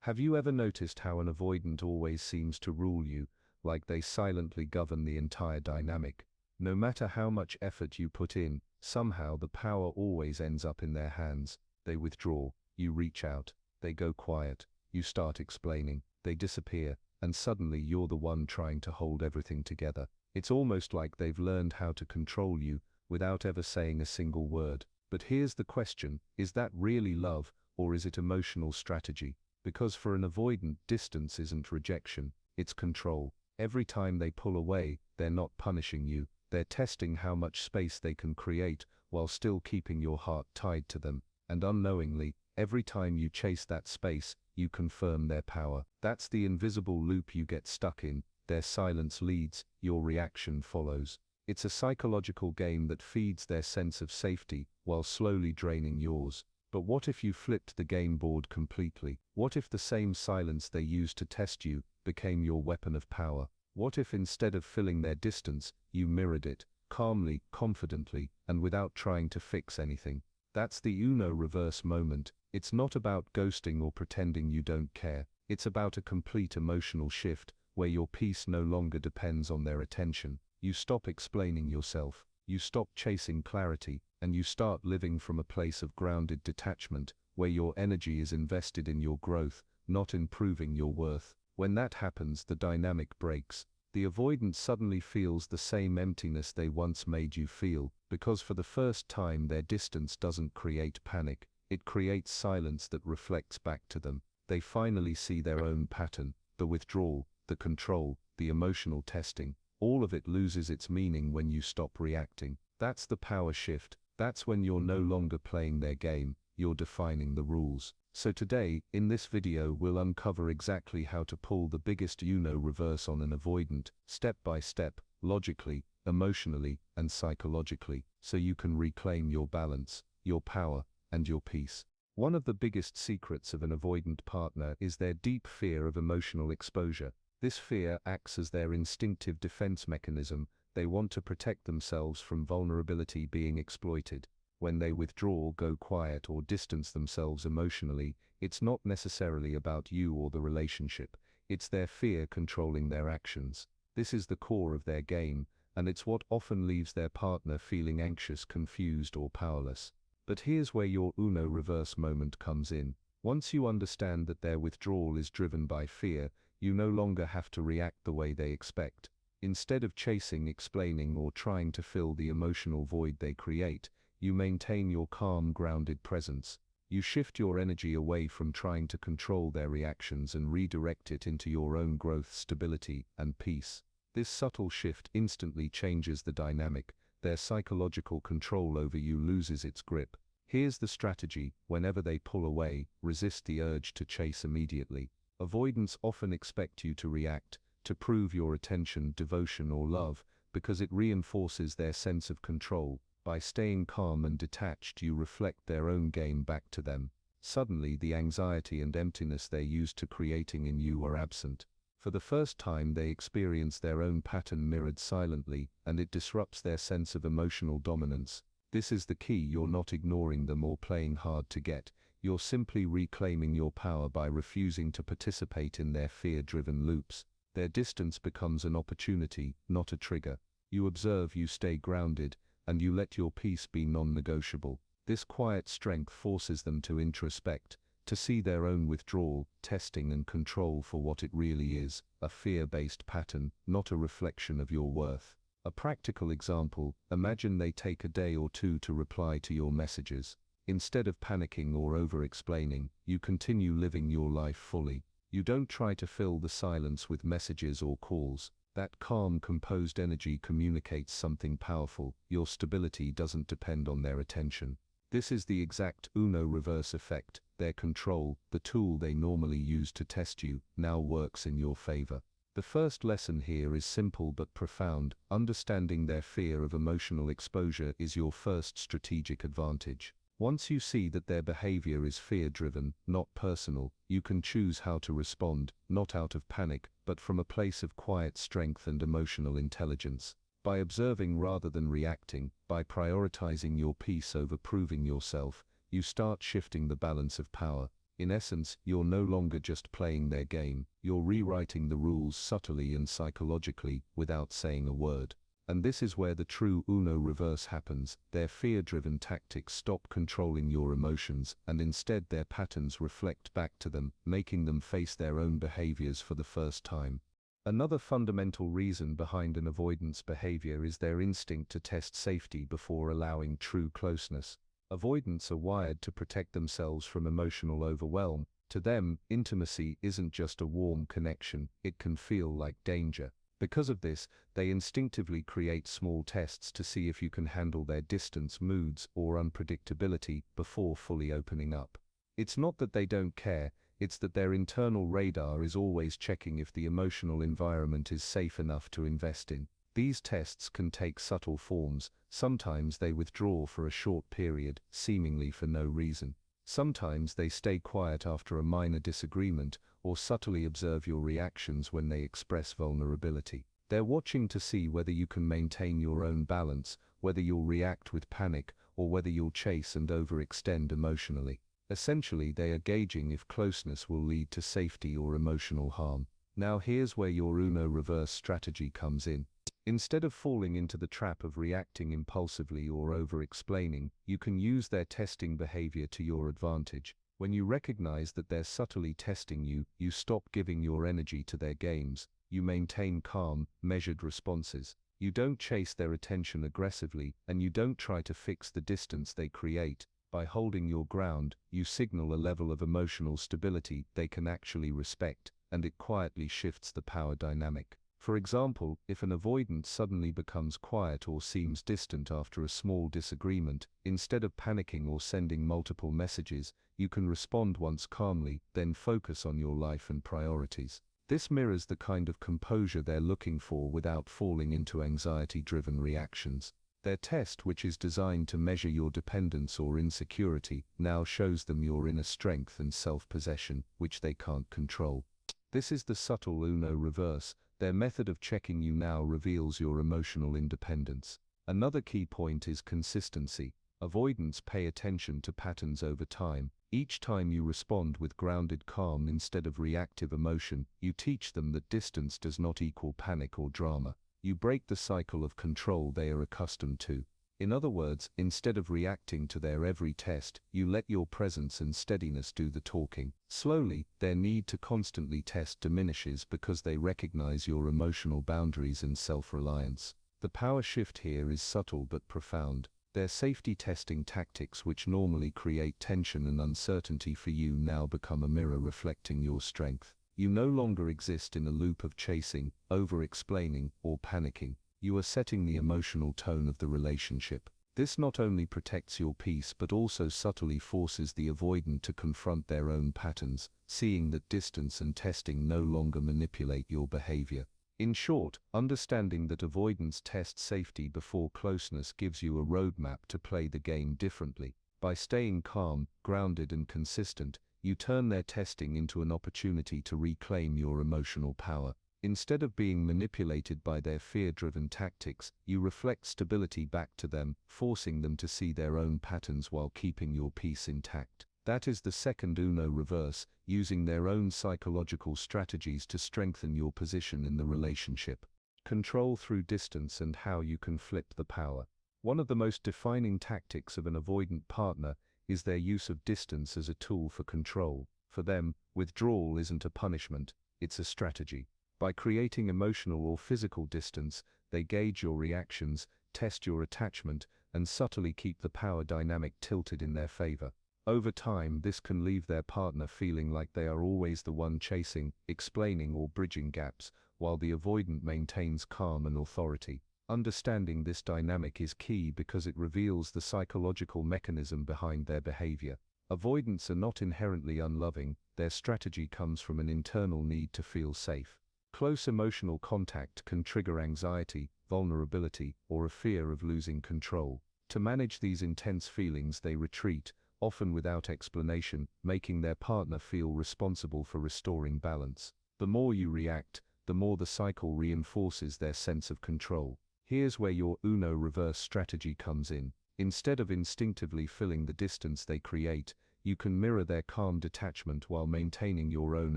Have you ever noticed how an avoidant always seems to rule you, like they silently govern the entire dynamic? No matter how much effort you put in, somehow the power always ends up in their hands. They withdraw, you reach out, they go quiet, you start explaining, they disappear, and suddenly you're the one trying to hold everything together. It's almost like they've learned how to control you, without ever saying a single word. But here's the question, is that really love, or is it emotional strategy? Because for an avoidant, distance isn't rejection, it's control. Every time they pull away, they're not punishing you, they're testing how much space they can create, while still keeping your heart tied to them. And unknowingly, every time you chase that space, you confirm their power. That's the invisible loop you get stuck in. Their silence leads, your reaction follows. It's a psychological game that feeds their sense of safety, while slowly draining yours. But what if you flipped the game board completely? What if the same silence they used to test you became your weapon of power? What if instead of filling their distance, you mirrored it, calmly, confidently, and without trying to fix anything? That's the Uno reverse moment. It's not about ghosting or pretending you don't care. It's about a complete emotional shift, where your peace no longer depends on their attention. You stop explaining yourself, you stop chasing clarity, and you start living from a place of grounded detachment, where your energy is invested in your growth, not in proving your worth. When that happens, the dynamic breaks. The avoidant suddenly feels the same emptiness they once made you feel, because for the first time their distance doesn't create panic, it creates silence that reflects back to them. They finally see their own pattern, the withdrawal, the control, the emotional testing. All of it loses its meaning when you stop reacting. That's the power shift. That's when you're no longer playing their game, you're defining the rules. So today, in this video, we'll uncover exactly how to pull the biggest Uno reverse on an avoidant, step by step, logically, emotionally, and psychologically, so you can reclaim your balance, your power, and your peace. One of the biggest secrets of an avoidant partner is their deep fear of emotional exposure. This fear acts as their instinctive defense mechanism. They want to protect themselves from vulnerability being exploited. When they withdraw, go quiet, or distance themselves emotionally, it's not necessarily about you or the relationship. It's their fear controlling their actions. This is the core of their game, and it's what often leaves their partner feeling anxious, confused, or powerless. But here's where your Uno reverse moment comes in. Once you understand that their withdrawal is driven by fear, you no longer have to react the way they expect. Instead of chasing, explaining, or trying to fill the emotional void they create, you maintain your calm, grounded presence. You shift your energy away from trying to control their reactions and redirect it into your own growth, stability, and peace. This subtle shift instantly changes the dynamic. Their psychological control over you loses its grip. Here's the strategy: whenever they pull away, resist the urge to chase immediately. Avoidants often expect you to react, to prove your attention, devotion, or love, because it reinforces their sense of control. By staying calm and detached, you reflect their own game back to them. Suddenly, the anxiety and emptiness they're used to creating in you are absent. For the first time, they experience their own pattern mirrored silently, and it disrupts their sense of emotional dominance. This is the key: you're not ignoring them or playing hard to get. You're simply reclaiming your power by refusing to participate in their fear-driven loops. Their distance becomes an opportunity, not a trigger. You observe, you stay grounded, and you let your peace be non-negotiable. This quiet strength forces them to introspect, to see their own withdrawal, testing, and control for what it really is: a fear-based pattern, not a reflection of your worth. A practical example: imagine they take a day or two to reply to your messages. Instead of panicking or over-explaining, you continue living your life fully. You don't try to fill the silence with messages or calls. That calm, composed energy communicates something powerful. Your stability doesn't depend on their attention. This is the exact Uno reverse effect. Their control, the tool they normally use to test you, now works in your favor. The first lesson here is simple but profound. Understanding their fear of emotional exposure is your first strategic advantage. Once you see that their behavior is fear-driven, not personal, you can choose how to respond, not out of panic, but from a place of quiet strength and emotional intelligence. By observing rather than reacting, by prioritizing your peace over proving yourself, you start shifting the balance of power. In essence, you're no longer just playing their game, you're rewriting the rules subtly and psychologically, without saying a word. And this is where the true Uno reverse happens. Their fear-driven tactics stop controlling your emotions, and instead their patterns reflect back to them, making them face their own behaviors for the first time. Another fundamental reason behind an avoidance behavior is their instinct to test safety before allowing true closeness. Avoidants are wired to protect themselves from emotional overwhelm. To them, intimacy isn't just a warm connection, it can feel like danger. Because of this, they instinctively create small tests to see if you can handle their distance, moods, or unpredictability before fully opening up. It's not that they don't care, it's that their internal radar is always checking if the emotional environment is safe enough to invest in. These tests can take subtle forms. Sometimes they withdraw for a short period, seemingly for no reason. Sometimes they stay quiet after a minor disagreement, or subtly observe your reactions when they express vulnerability. They're watching to see whether you can maintain your own balance, whether you'll react with panic, or whether you'll chase and overextend emotionally. Essentially, they are gauging if closeness will lead to safety or emotional harm. Now here's where your Uno reverse strategy comes in. Instead of falling into the trap of reacting impulsively or over-explaining, you can use their testing behavior to your advantage. When you recognize that they're subtly testing you, you stop giving your energy to their games. You maintain calm, measured responses. You don't chase their attention aggressively, and you don't try to fix the distance they create. By holding your ground, you signal a level of emotional stability they can actually respect, and it quietly shifts the power dynamic. For example, if an avoidant suddenly becomes quiet or seems distant after a small disagreement, instead of panicking or sending multiple messages, you can respond once calmly, then focus on your life and priorities. This mirrors the kind of composure they're looking for without falling into anxiety-driven reactions. Their test, which is designed to measure your dependence or insecurity, now shows them your inner strength and self-possession, which they can't control. This is the subtle Uno reverse. Their method of checking you now reveals your emotional independence. Another key point is consistency. Avoidants pay attention to patterns over time. Each time you respond with grounded calm instead of reactive emotion, you teach them that distance does not equal panic or drama. You break the cycle of control they are accustomed to. In other words, instead of reacting to their every test, you let your presence and steadiness do the talking. Slowly, their need to constantly test diminishes because they recognize your emotional boundaries and self-reliance. The power shift here is subtle but profound. Their safety testing tactics, which normally create tension and uncertainty for you, now become a mirror reflecting your strength. You no longer exist in a loop of chasing, over-explaining, or panicking. You are setting the emotional tone of the relationship. This not only protects your peace but also subtly forces the avoidant to confront their own patterns, seeing that distance and testing no longer manipulate your behavior. In short, understanding that avoidance tests safety before closeness gives you a roadmap to play the game differently. By staying calm, grounded, and consistent, you turn their testing into an opportunity to reclaim your emotional power. Instead of being manipulated by their fear-driven tactics, you reflect stability back to them, forcing them to see their own patterns while keeping your peace intact. That is the second Uno reverse, using their own psychological strategies to strengthen your position in the relationship. Control through distance and how you can flip the power. One of the most defining tactics of an avoidant partner is their use of distance as a tool for control. For them, withdrawal isn't a punishment, it's a strategy. By creating emotional or physical distance, they gauge your reactions, test your attachment, and subtly keep the power dynamic tilted in their favor. Over time, this can leave their partner feeling like they are always the one chasing, explaining, or bridging gaps, while the avoidant maintains calm and authority. Understanding this dynamic is key because it reveals the psychological mechanism behind their behavior. Avoidants are not inherently unloving, their strategy comes from an internal need to feel safe. Close emotional contact can trigger anxiety, vulnerability, or a fear of losing control. To manage these intense feelings, they retreat, often without explanation, making their partner feel responsible for restoring balance. The more you react, the more the cycle reinforces their sense of control. Here's where your Uno reverse strategy comes in. Instead of instinctively filling the distance they create, you can mirror their calm detachment while maintaining your own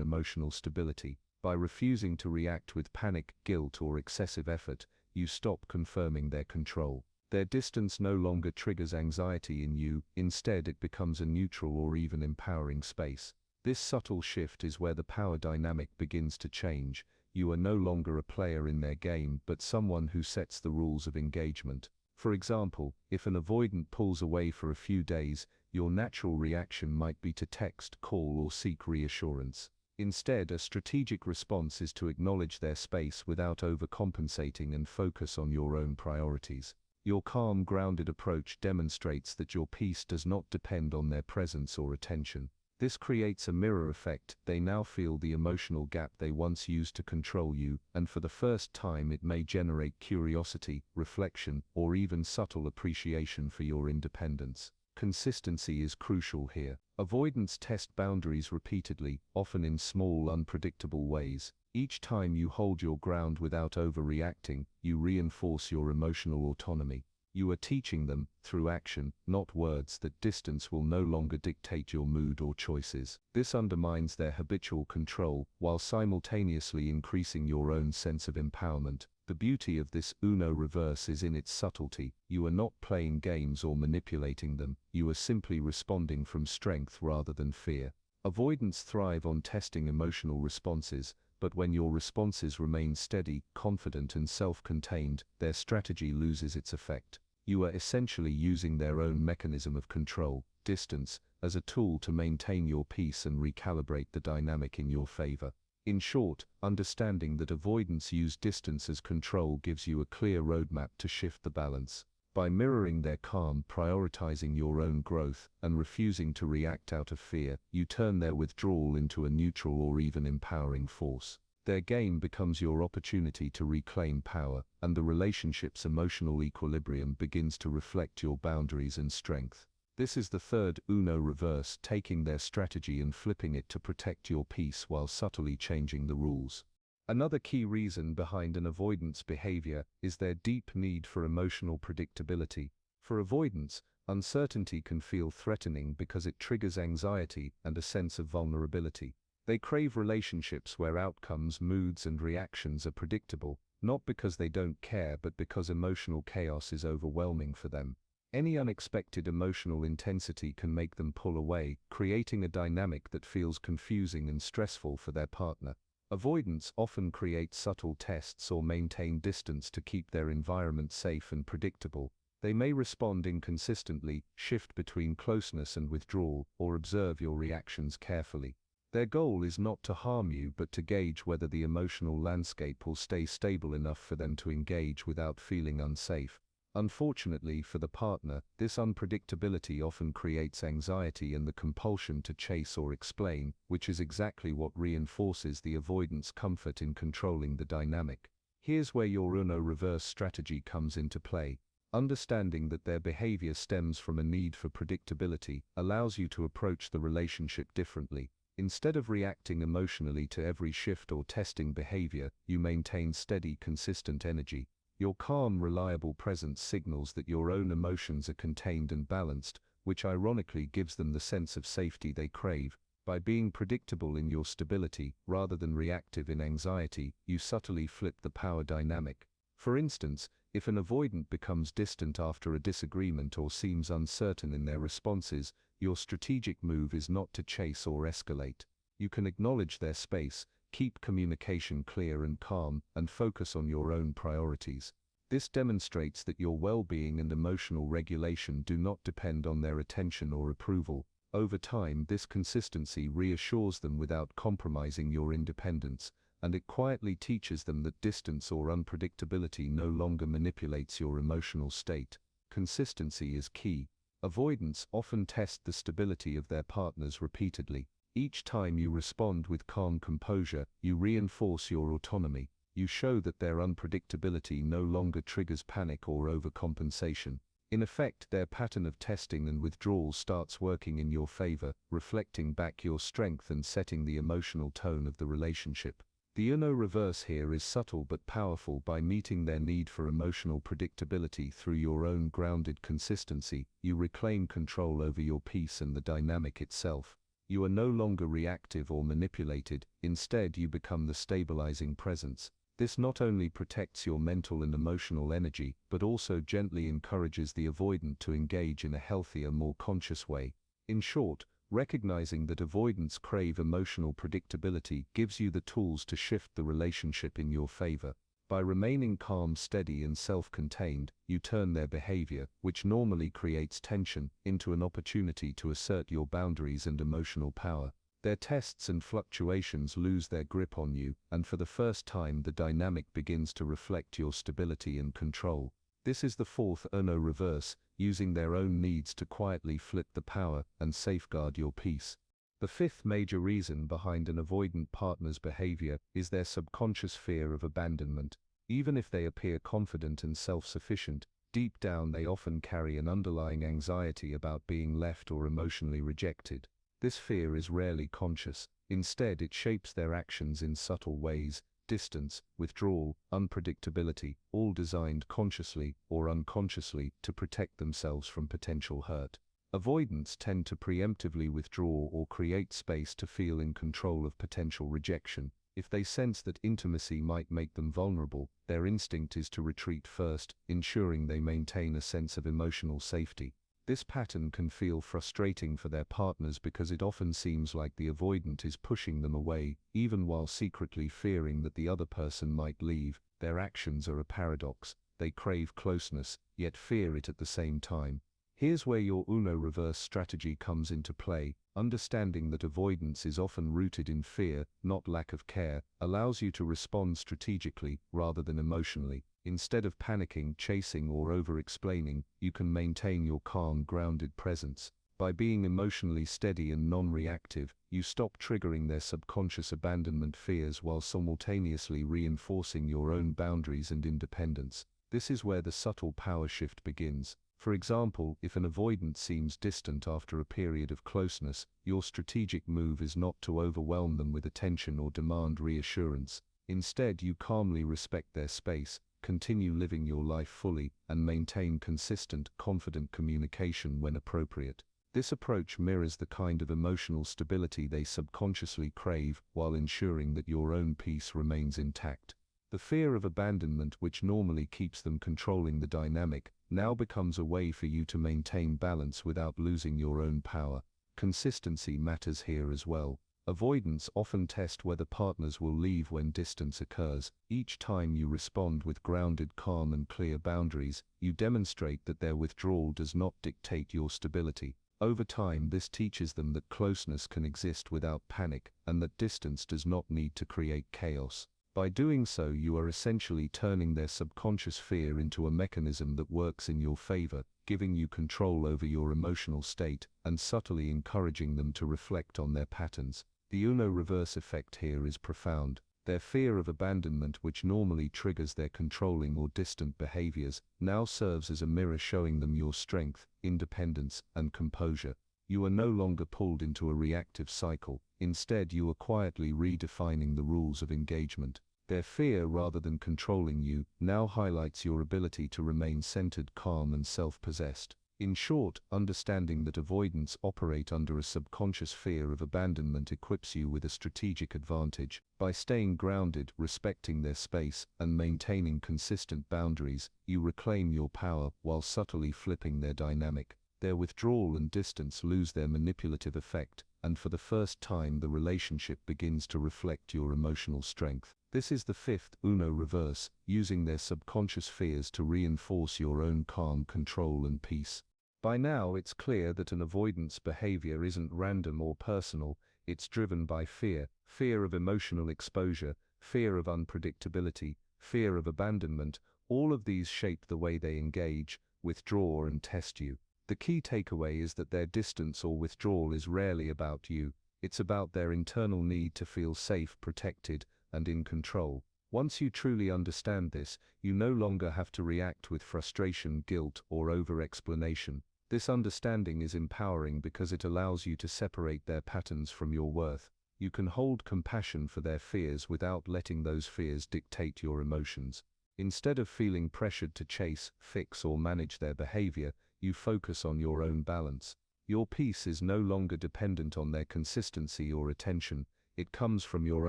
emotional stability. By refusing to react with panic, guilt, or excessive effort, you stop confirming their control. Their distance no longer triggers anxiety in you, instead it becomes a neutral or even empowering space. This subtle shift is where the power dynamic begins to change. You are no longer a player in their game, but someone who sets the rules of engagement. For example, if an avoidant pulls away for a few days, your natural reaction might be to text, call, or seek reassurance. Instead, a strategic response is to acknowledge their space without overcompensating and focus on your own priorities. Your calm, grounded approach demonstrates that your peace does not depend on their presence or attention. This creates a mirror effect. They now feel the emotional gap they once used to control you, and for the first time it may generate curiosity, reflection, or even subtle appreciation for your independence. Consistency is crucial here. Avoidants test boundaries repeatedly, often in small, unpredictable ways. Each time you hold your ground without overreacting, you reinforce your emotional autonomy. You are teaching them, through action, not words, that distance will no longer dictate your mood or choices. This undermines their habitual control, while simultaneously increasing your own sense of empowerment. The beauty of this Uno reverse is in its subtlety. You are not playing games or manipulating them, you are simply responding from strength rather than fear. Avoidants thrive on testing emotional responses, but when your responses remain steady, confident, and self-contained, their strategy loses its effect. You are essentially using their own mechanism of control, distance, as a tool to maintain your peace and recalibrate the dynamic in your favor. In short, understanding that avoidants use distance as control gives you a clear roadmap to shift the balance. By mirroring their calm, prioritizing your own growth, and refusing to react out of fear, you turn their withdrawal into a neutral or even empowering force. Their game becomes your opportunity to reclaim power, and the relationship's emotional equilibrium begins to reflect your boundaries and strength. This is the third Uno reverse, taking their strategy and flipping it to protect your peace while subtly changing the rules. Another key reason behind an avoidant's behavior is their deep need for emotional predictability. For avoidants, uncertainty can feel threatening because it triggers anxiety and a sense of vulnerability. They crave relationships where outcomes, moods, and reactions are predictable, not because they don't care but because emotional chaos is overwhelming for them. Any unexpected emotional intensity can make them pull away, creating a dynamic that feels confusing and stressful for their partner. Avoidants often create subtle tests or maintain distance to keep their environment safe and predictable. They may respond inconsistently, shift between closeness and withdrawal, or observe your reactions carefully. Their goal is not to harm you but to gauge whether the emotional landscape will stay stable enough for them to engage without feeling unsafe. Unfortunately for the partner, this unpredictability often creates anxiety and the compulsion to chase or explain, which is exactly what reinforces the avoidant's comfort in controlling the dynamic. Here's where your Uno reverse strategy comes into play. Understanding that their behavior stems from a need for predictability allows you to approach the relationship differently. Instead of reacting emotionally to every shift or testing behavior, you maintain steady, consistent energy. Your calm, reliable presence signals that your own emotions are contained and balanced, which ironically gives them the sense of safety they crave. By being predictable in your stability, rather than reactive in anxiety, you subtly flip the power dynamic. For instance, if an avoidant becomes distant after a disagreement or seems uncertain in their responses, your strategic move is not to chase or escalate. You can acknowledge their space, keep communication clear and calm, and focus on your own priorities. This demonstrates that your well-being and emotional regulation do not depend on their attention or approval. Over time, this consistency reassures them without compromising your independence, and it quietly teaches them that distance or unpredictability no longer manipulates your emotional state. Consistency is key. Avoidants often test the stability of their partners repeatedly. Each time you respond with calm composure, you reinforce your autonomy. You show that their unpredictability no longer triggers panic or overcompensation. In effect, their pattern of testing and withdrawal starts working in your favor, reflecting back your strength and setting the emotional tone of the relationship. The Uno reverse here is subtle but powerful. By meeting their need for emotional predictability through your own grounded consistency, you reclaim control over your peace and the dynamic itself. You are no longer reactive or manipulated, instead you become the stabilizing presence. This not only protects your mental and emotional energy, but also gently encourages the avoidant to engage in a healthier, more conscious way. In short, recognizing that avoidants crave emotional predictability gives you the tools to shift the relationship in your favor. By remaining calm, steady, and self-contained, you turn their behavior, which normally creates tension, into an opportunity to assert your boundaries and emotional power. Their tests and fluctuations lose their grip on you, and for the first time the dynamic begins to reflect your stability and control. This is the fourth Uno reverse, using their own needs to quietly flip the power and safeguard your peace. The fifth major reason behind an avoidant partner's behavior is their subconscious fear of abandonment. Even if they appear confident and self-sufficient, deep down they often carry an underlying anxiety about being left or emotionally rejected. This fear is rarely conscious. Instead, it shapes their actions in subtle ways: distance, withdrawal, unpredictability, all designed consciously or unconsciously to protect themselves from potential hurt. Avoidants tend to preemptively withdraw or create space to feel in control of potential rejection. If they sense that intimacy might make them vulnerable, their instinct is to retreat first, ensuring they maintain a sense of emotional safety. This pattern can feel frustrating for their partners because it often seems like the avoidant is pushing them away, even while secretly fearing that the other person might leave. Their actions are a paradox. They crave closeness, yet fear it at the same time. Here's where your Uno reverse strategy comes into play. Understanding that avoidance is often rooted in fear, not lack of care, allows you to respond strategically rather than emotionally. Instead of panicking, chasing, or over-explaining, you can maintain your calm, grounded presence. By being emotionally steady and non-reactive, you stop triggering their subconscious abandonment fears while simultaneously reinforcing your own boundaries and independence. This is where the subtle power shift begins. For example, if an avoidant seems distant after a period of closeness, your strategic move is not to overwhelm them with attention or demand reassurance. Instead, you calmly respect their space, continue living your life fully, and maintain consistent, confident communication when appropriate. This approach mirrors the kind of emotional stability they subconsciously crave, while ensuring that your own peace remains intact. The fear of abandonment, which normally keeps them controlling the dynamic, now becomes a way for you to maintain balance without losing your own power. Consistency matters here as well. Avoidants often test whether partners will leave when distance occurs. Each time you respond with grounded, calm, and clear boundaries, you demonstrate that their withdrawal does not dictate your stability. Over time, this teaches them that closeness can exist without panic, and that distance does not need to create chaos. By doing so, you are essentially turning their subconscious fear into a mechanism that works in your favor, giving you control over your emotional state, and subtly encouraging them to reflect on their patterns. The Uno reverse effect here is profound. Their fear of abandonment, which normally triggers their controlling or distant behaviors, now serves as a mirror showing them your strength, independence, and composure. You are no longer pulled into a reactive cycle. Instead, you are quietly redefining the rules of engagement. Their fear, rather than controlling you, now highlights your ability to remain centered, calm, and self-possessed. In short, understanding that avoidants operate under a subconscious fear of abandonment equips you with a strategic advantage. By staying grounded, respecting their space, and maintaining consistent boundaries, you reclaim your power while subtly flipping their dynamic. Their withdrawal and distance lose their manipulative effect, and for the first time the relationship begins to reflect your emotional strength. This is the fifth Uno reverse, using their subconscious fears to reinforce your own calm, control, and peace. By now it's clear that an avoidance behavior isn't random or personal. It's driven by fear: fear of emotional exposure, fear of unpredictability, fear of abandonment. All of these shape the way they engage, withdraw, and test you. The key takeaway is that their distance or withdrawal is rarely about you. It's about their internal need to feel safe, protected, and in control. Once you truly understand this, you no longer have to react with frustration, guilt, or over-explanation. This understanding is empowering because it allows you to separate their patterns from your worth. You can hold compassion for their fears without letting those fears dictate your emotions. Instead of feeling pressured to chase, fix, or manage their behavior, you focus on your own balance. Your peace is no longer dependent on their consistency or attention, it comes from your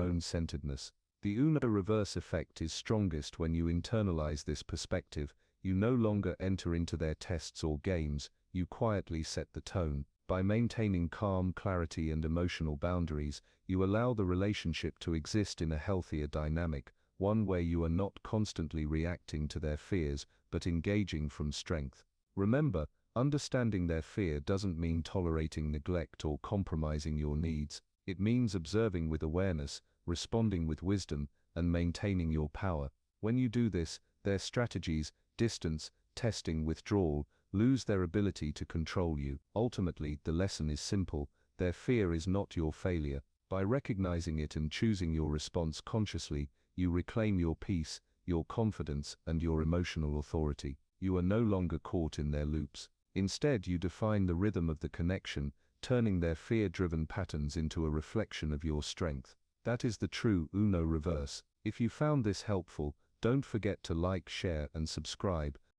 own centeredness. The Uno reverse effect is strongest when you internalize this perspective. You no longer enter into their tests or games, you quietly set the tone. By maintaining calm, clarity, and emotional boundaries, you allow the relationship to exist in a healthier dynamic, one where you are not constantly reacting to their fears, but engaging from strength. Remember, understanding their fear doesn't mean tolerating neglect or compromising your needs. It means observing with awareness, responding with wisdom, and maintaining your power. When you do this, their strategies, distance, testing, withdrawal, lose their ability to control you. Ultimately, the lesson is simple: their fear is not your failure. By recognizing it and choosing your response consciously, you reclaim your peace, your confidence, and your emotional authority. You are no longer caught in their loops. Instead, you define the rhythm of the connection, turning their fear-driven patterns into a reflection of your strength. That is the true Uno reverse. If you found this helpful, don't forget to like, share, and subscribe.